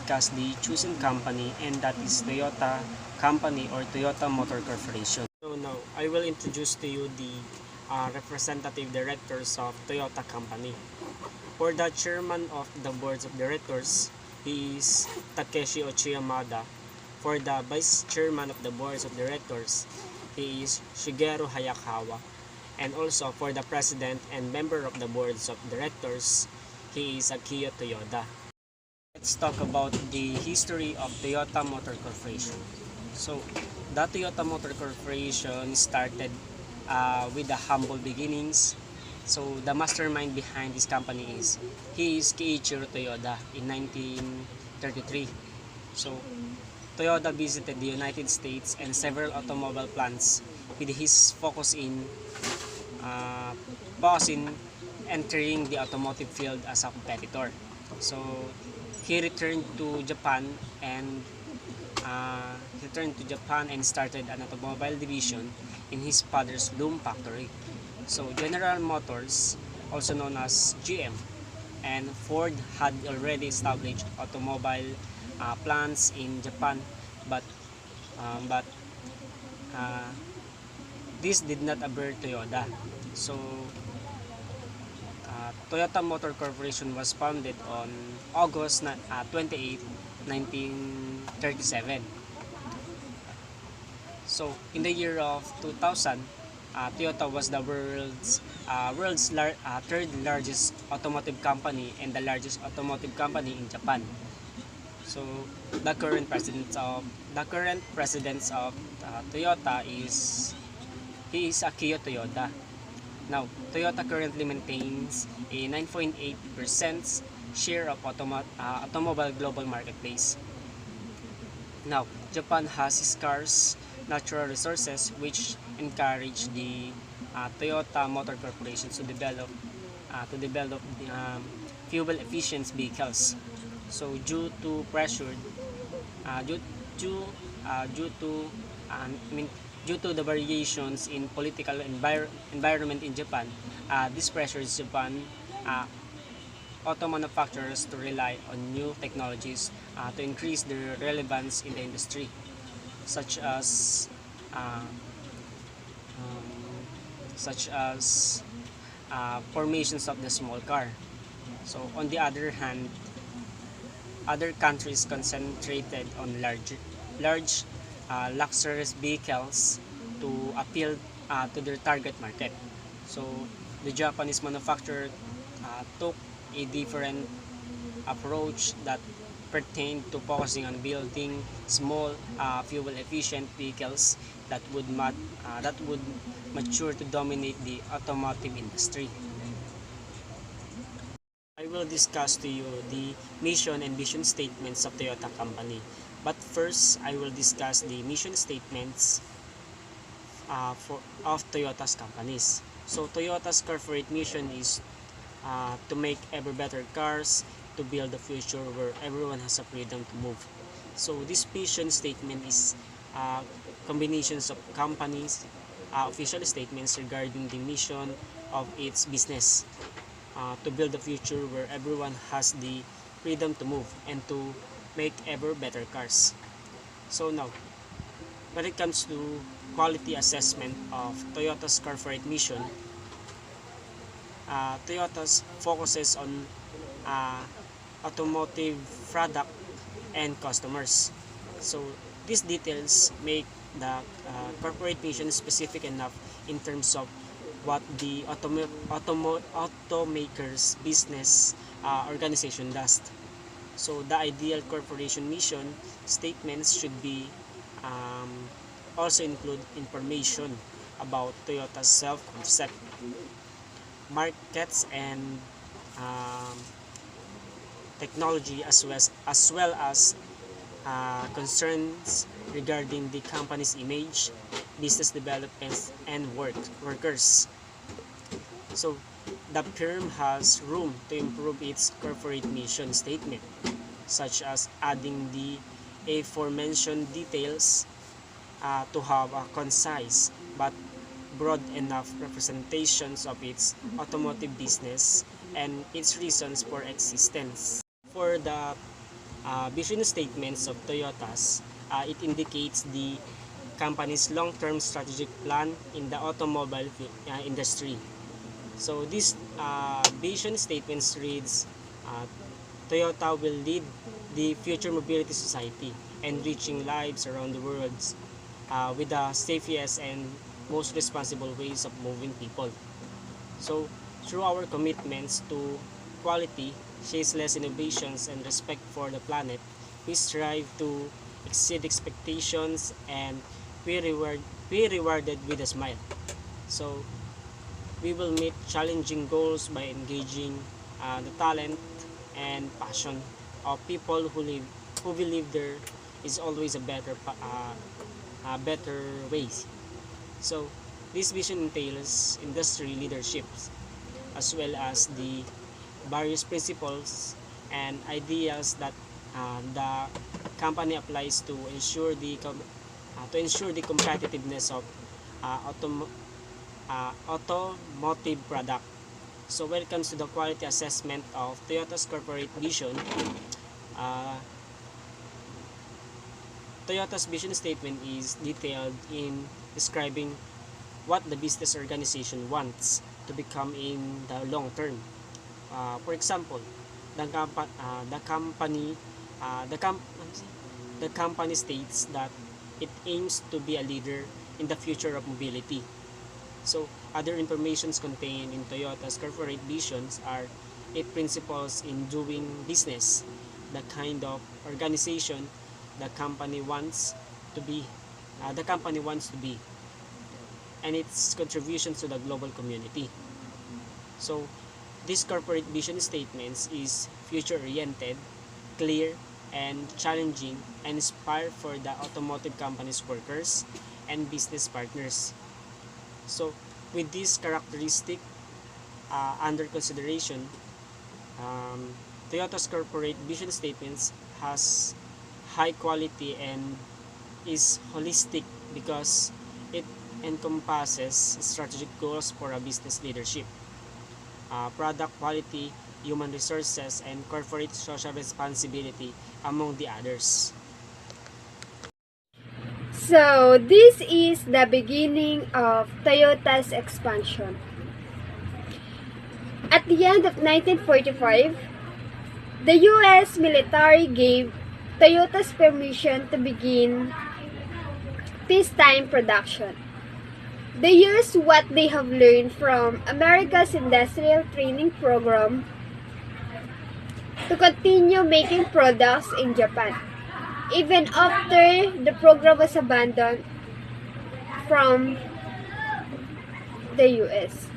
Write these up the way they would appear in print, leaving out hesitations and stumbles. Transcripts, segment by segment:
discuss the chosen company, and that is Toyota Company or Toyota Motor Corporation. So now, I will introduce to you the representative directors of Toyota Company. For the chairman of the boards of directors, he is Takeshi Ochiyamada. For the vice chairman of the boards of directors, he is Shigeru Hayakawa. And also for the president and member of the boards of directors, he is Akio Toyoda. Let's talk about the history of Toyota Motor Corporation. So, the Toyota Motor Corporation started with the humble beginnings. So, the mastermind behind this company is Keiichiro Toyoda in 1933. So, Toyota visited the United States and several automobile plants with his focus in entering the automotive field as a competitor. So he returned to Japan and started an automobile division in his father's loom factory. So General Motors, also known as GM, and Ford had already established automobile plants in Japan, but this did not avert Toyota. So Toyota Motor Corporation was founded on August 28, 1937. So in the year of 2000, Toyota was the world's third largest automotive company and the largest automotive company in Japan. So the current president of Toyota is Akio Toyoda. Now, Toyota currently maintains a 9.8% share of automobile global marketplace. Now, Japan has scarce natural resources which encourage the Toyota Motor Corporation to develop fuel efficient vehicles. So, due to the variations in political environment in Japan, this pressures Japan auto manufacturers to rely on new technologies to increase their relevance in the industry, such as formations of the small car. So on the other hand, other countries concentrated on large luxurious vehicles to appeal to their target market. So the Japanese manufacturer took a different approach that pertained to focusing on building small fuel efficient vehicles that would mature to dominate the automotive industry. I will discuss to you the mission and vision statements of Toyota Company. But first, I will discuss the mission statements of Toyota's companies. So Toyota's corporate mission is to make ever better cars, to build a future where everyone has a freedom to move. So this vision statement is combinations of companies' official statements regarding the mission of its business, to build a future where everyone has the freedom to move and to make ever better cars. So now, when it comes to quality assessment of Toyota's corporate mission, Toyota's focuses on automotive product and customers. So these details make the corporate mission specific enough in terms of what the automaker's business organization does. So the ideal corporation mission statements should be also include information about Toyota's self-concept, markets, and technology, as well as concerns regarding the company's image, business development, and workers. So the firm has room to improve its corporate mission statement, such as adding the aforementioned details to have a concise but broad enough representations of its automotive business and its reasons for existence. For the vision statements of Toyotas, it indicates the company's long-term strategic plan in the automobile industry. So this vision statements reads, Toyota will lead the future mobility society, enriching lives around the world with the safest and most responsible ways of moving people. So through our commitments to quality, chaseless innovations, and respect for the planet, we strive to exceed expectations and be rewarded with a smile. So we will meet challenging goals by engaging the talent and passion of people who believe there is always a better way. So this vision entails industry leaderships as well as the various principles and ideas that the company applies to ensure the competitiveness of automotive product. So when it comes to the quality assessment of Toyota's corporate vision, uh, Toyota's vision statement is detailed in describing what the business organization wants to become in the long term. For example, the, compa- the company the, com- the company states that it aims to be a leader in the future of mobility. So other informations contained in Toyota's corporate visions are 8 principles in doing business, the kind of organization the company wants to be, and its contributions to the global community. So this corporate vision statements is future-oriented, clear, and challenging, and inspire for the automotive company's workers and business partners. So with this characteristic under consideration, Toyota's corporate vision statements has high quality and is holistic because it encompasses strategic goals for a business leadership, product quality, human resources, and corporate social responsibility, among the others. So, this is the beginning of Toyota's expansion. At the end of 1945, the U.S. military gave Toyota's permission to begin peacetime production. They used what they have learned from America's industrial training program to continue making products in Japan, even after the program was abandoned from the US.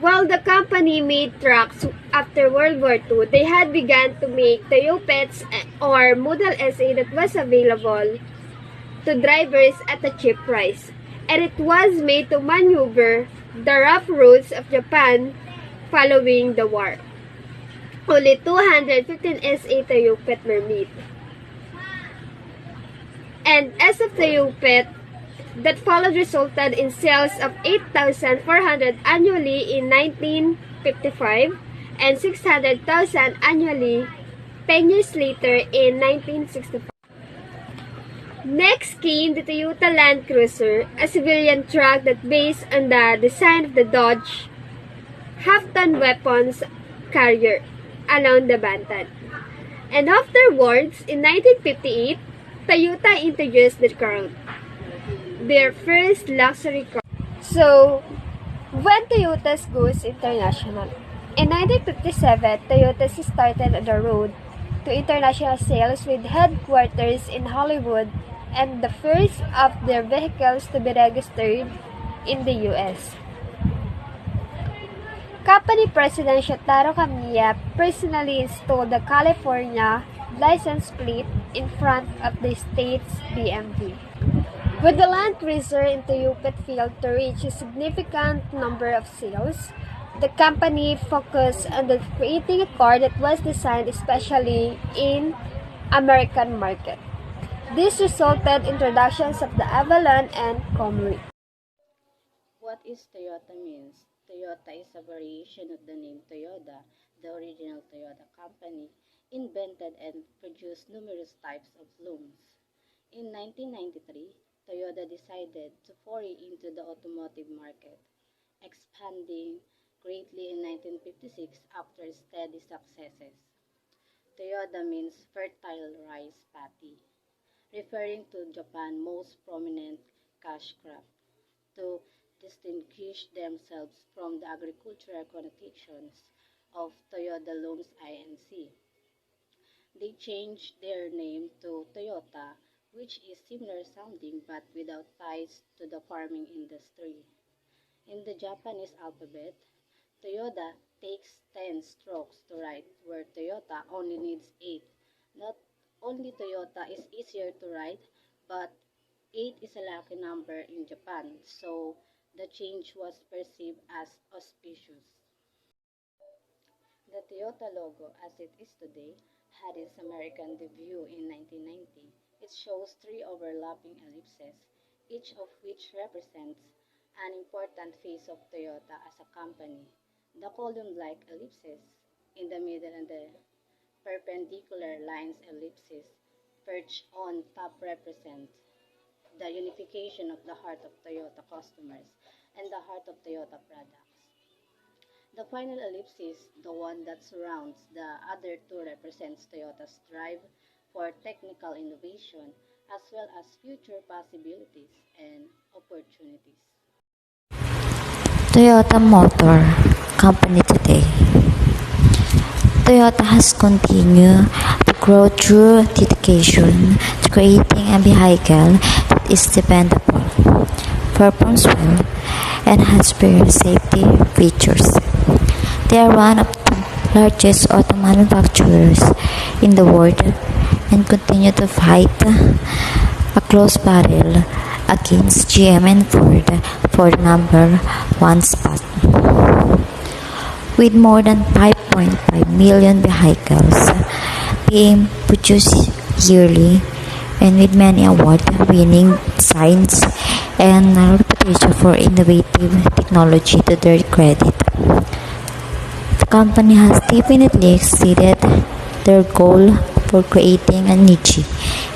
While the company made trucks after World War II, they had begun to make Toyopets or Model SA that was available to drivers at a cheap price, and it was made to maneuver the rough roads of Japan following the war. Only 215 SA Toyopet were made. And as of Toyopet that followed resulted in sales of 8,400 annually in 1955 and 600,000 annually 10 years later in 1965. Next came the Toyota Land Cruiser, a civilian truck that based on the design of the Dodge half-ton weapons carrier along the Bantan. And afterwards, in 1958, Toyota introduced the Crown, their first luxury car. So, when Toyota goes international? In 1957, Toyota started on the road to international sales with headquarters in Hollywood and the first of their vehicles to be registered in the US. Company President Shotaro Kamiya personally installed the California license plate in front of the state's DMV. With the Land Cruiser in Toyopet failed to reach a significant number of sales, the company focused on creating a car that was designed especially in American market. This resulted in introductions of the Avalon and Camry. What is Toyota means? Toyota is a variation of the name Toyota, the original Toyota company, invented and produced numerous types of looms. In 1993, Toyota decided to foray into the automotive market, expanding greatly in 1956 after steady successes. Toyota means fertile rice paddy, referring to Japan's most prominent cash crop. To distinguish themselves from the agricultural connotations of Toyota Looms Inc. They changed their name to Toyota, which is similar sounding but without ties to the farming industry. In the Japanese alphabet, Toyota takes 10 strokes to write, where Toyota only needs 8. Not only Toyota is easier to write, but 8 is a lucky number in Japan, so the change was perceived as auspicious. The Toyota logo, as it is today, had its American debut in 1990. It shows three overlapping ellipses, each of which represents an important phase of Toyota as a company. The column-like ellipses in the middle and the perpendicular lines ellipses perched on top represent the unification of the heart of Toyota customers and the heart of Toyota products. The final ellipsis, the one that surrounds the other two, represents Toyota's drive for technical innovation as well as future possibilities and opportunities. Toyota Motor Company today. Toyota has continued to grow through dedication to creating a vehicle that is dependable, performs well, and has superior safety features. They are one of the largest auto manufacturers in the world and continue to fight a close battle against GM and Ford for the number one spot. With more than 5.5 million vehicles being produced yearly and with many award-winning designs and a reputation for innovative technology to their credit, the company has definitely exceeded their goal for creating a niche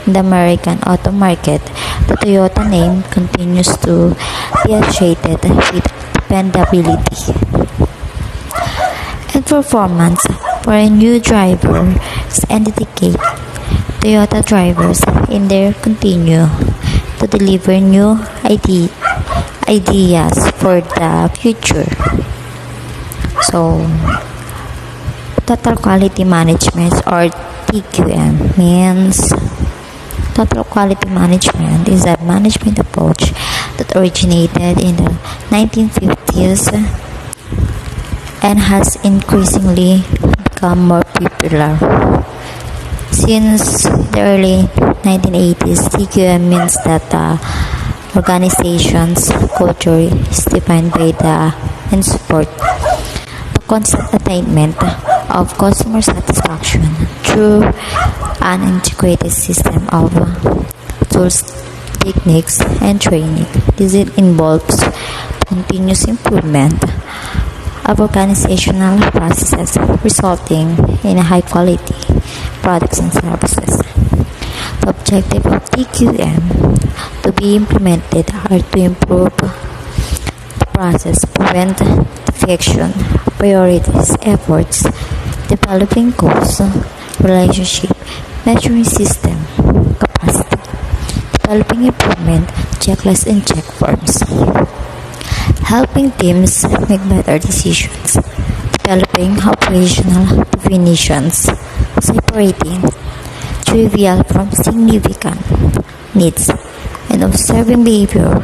in the American auto market. The Toyota name continues to be associated with dependability and performance for a new drivers and dedicate Toyota drivers in their continue to deliver new ideas for the future. So, Total Quality Management or TQM means Total Quality Management is a management approach that originated in the 1950s and has increasingly become more popular. Since the early 1980s, TQM means that the organization's culture is defined by and support the constant attainment of customer satisfaction through an integrated system of tools, techniques, and training. This involves continuous improvement of organizational processes, resulting in high quality products and services. The objective of TQM to be implemented are to improve the process, prevent defection, prioritize efforts, developing goals, relationship, measuring system, capacity, developing improvement, checklists and check forms, helping teams make better decisions, developing operational definitions, separating trivial from significant needs, and observing behavior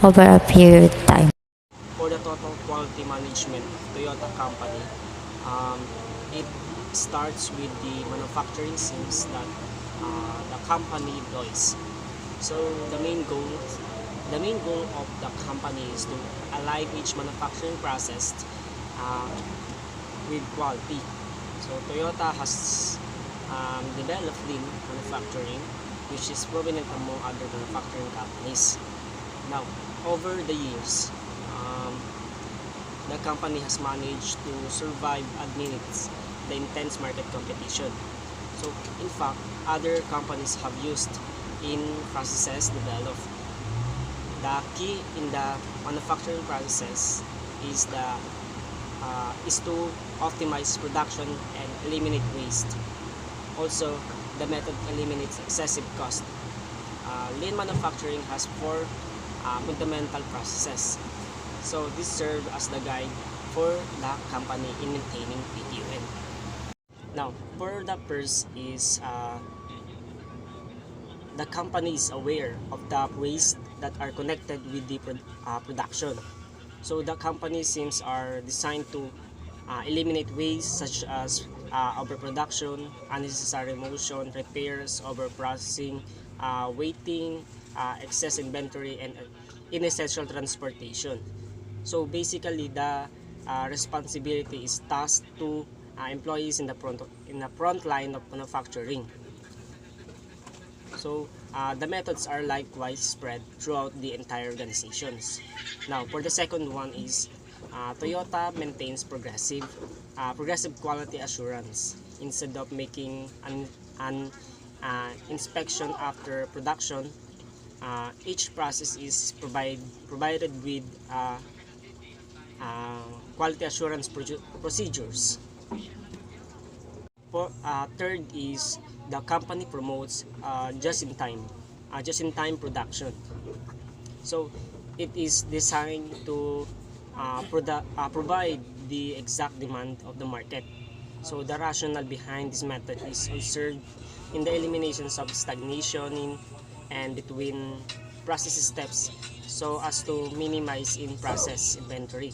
over a period of time. For the total quality management of Toyota company, it starts with the manufacturing scenes that the company does. So the main goal of the company is to align each manufacturing process with quality. So Toyota has developed lean manufacturing, which is prominent among other manufacturing companies. Now, over the years, the company has managed to survive amidst the intense market competition. So in fact, other companies have used in processes developed. The key in the manufacturing process is to optimize production and eliminate waste. Also, the method eliminates excessive cost. Lean manufacturing has four fundamental processes. So this serves as the guide for the company in maintaining PTUN. Now, for the first is the company is aware of the waste that are connected with the production. So the company SIMs are designed to eliminate waste such as overproduction, unnecessary motion, repairs, overprocessing, waiting, excess inventory, and inessential transportation. So basically, the responsibility is tasked to employees in the front line of manufacturing. So the methods are likewise spread throughout the entire organizations. Now, for the second one is Toyota maintains progressive quality assurance. Instead of making an inspection after production, each process is provided with quality assurance procedures. Third is the company promotes just-in-time production. So it is designed to provide the exact demand of the market. So the rationale behind this method is observed in the eliminations of stagnation and between process steps, so as to minimize in-process inventory.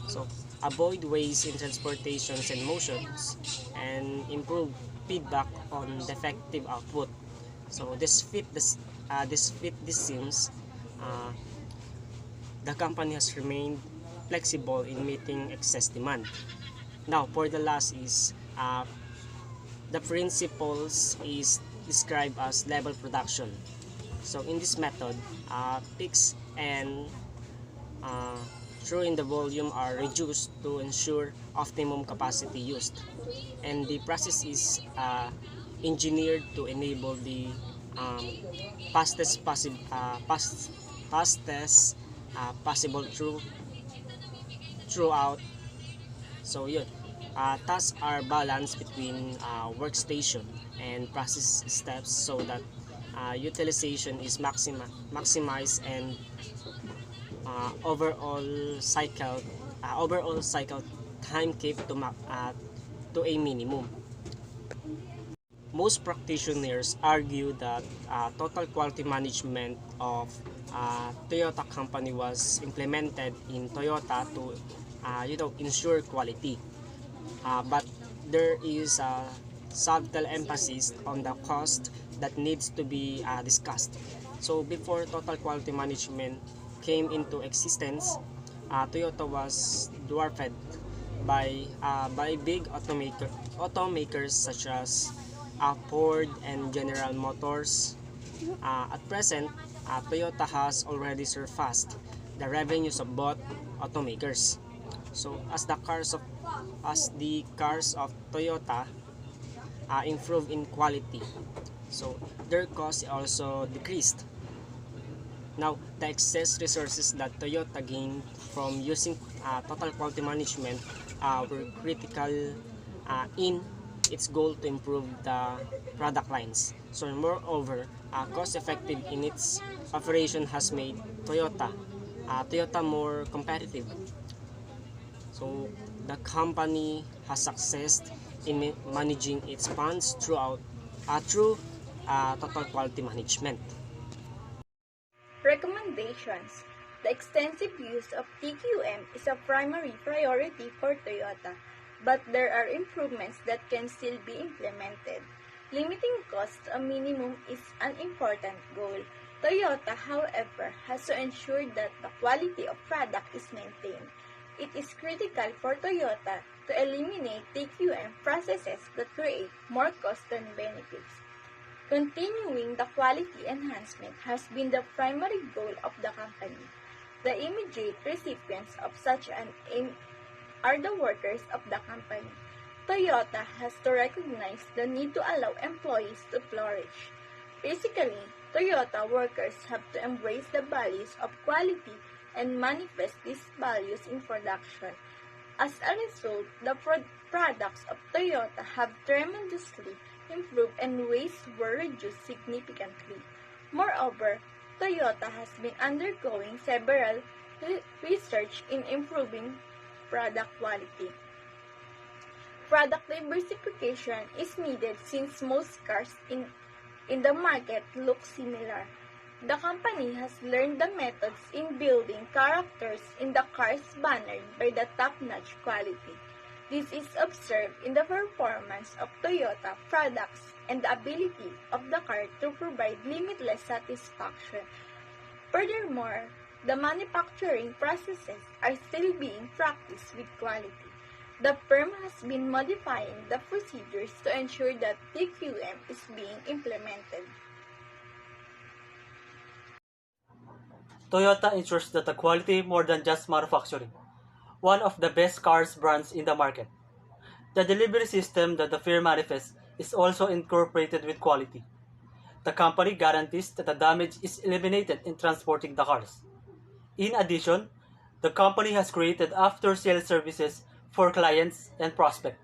So avoid waste in transportations and motions, and improve feedback on defective output. So this seems the company has remained flexible in meeting excess demand. Now, for the last is the principles is described as level production. So in this method, peaks and through in the volume are reduced to ensure optimum capacity used, and the process is engineered to enable the fastest possible throughout. So yun, tasks are balanced between workstation and process steps so that utilization is maximized, and overall cycle time kept to a minimum. Most practitioners argue that total quality management of Toyota company was implemented in Toyota to ensure quality. But there is a subtle emphasis on the cost that needs to be discussed. So before total quality management came into existence, Toyota was dwarfed by big automakers such as Ford and General Motors. At present, Toyota has already surpassed the revenues of both automakers. So as the cars of Toyota improve in quality, so their cost also decreased. Now, the excess resources that Toyota gained from using total quality management were critical in its goal to improve the product lines. So moreover, cost-effective in its operation has made Toyota more competitive. So the company has success in managing its funds through total quality management. Recommendations. The extensive use of TQM is a primary priority for Toyota, but there are improvements that can still be implemented. Limiting costs to a minimum is an important goal. Toyota, however, has to ensure that the quality of product is maintained. It is critical for Toyota to eliminate TQM processes that create more cost than benefits. Continuing the quality enhancement has been the primary goal of the company. The immediate recipients of such an aim are the workers of the company. Toyota has to recognize the need to allow employees to flourish. Basically, Toyota workers have to embrace the values of quality and manifest these values in production. As a result, the products of Toyota have tremendously improved and waste were reduced significantly. Moreover, Toyota has been undergoing several research in improving product quality. Product diversification is needed since most cars in the market look similar. The company has learned the methods in building characters in the cars bannered by the top-notch quality. This is observed in the performance of Toyota products and the ability of the car to provide limitless satisfaction. Furthermore, the manufacturing processes are still being practiced with quality. The firm has been modifying the procedures to ensure that TQM is being implemented. Toyota ensures that the quality more than just manufacturing, one of the best cars brands in the market. The delivery system that the firm manifests is also incorporated with quality. The company guarantees that the damage is eliminated in transporting the cars. In addition, the company has created after-sales services for clients and prospects.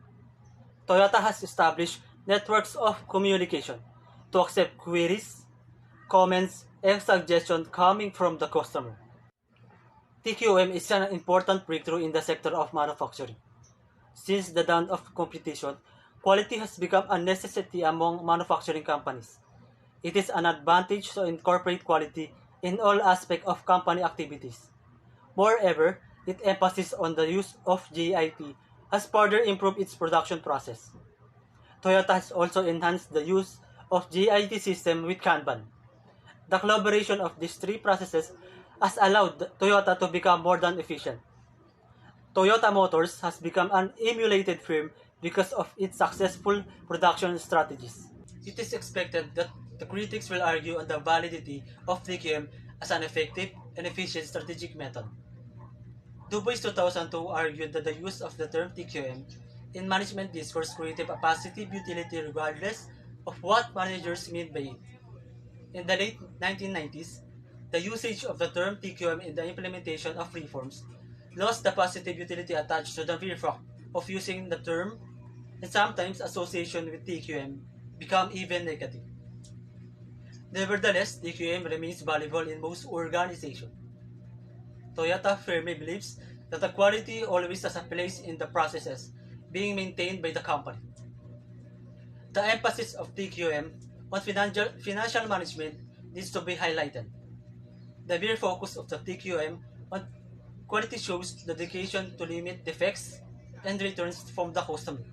Toyota has established networks of communication to accept queries, comments, and suggestions coming from the customer. TQM is an important breakthrough in the sector of manufacturing. Since the dawn of competition, quality has become a necessity among manufacturing companies. It is an advantage to incorporate quality in all aspects of company activities. Moreover, its emphasis on the use of GIT has further improved its production process. Toyota has also enhanced the use of GIT system with Kanban. The collaboration of these three processes has allowed Toyota to become more than efficient. Toyota Motors has become an emulated firm because of its successful production strategies. It is expected that the critics will argue on the validity of TQM as an effective and efficient strategic method. Du Bois 2002 argued that the use of the term TQM in management discourse created a positive utility regardless of what managers mean by it. In the late 1990s, the usage of the term TQM in the implementation of reforms lost the positive utility attached to the mere fact of using the term, and sometimes association with TQM become even negative. Nevertheless, TQM remains valuable in most organizations. Toyota firmly believes that the quality always has a place in the processes being maintained by the company. The emphasis of TQM on financial management needs to be highlighted. The mere focus of the TQM on quality shows dedication to limit defects and returns from the customer.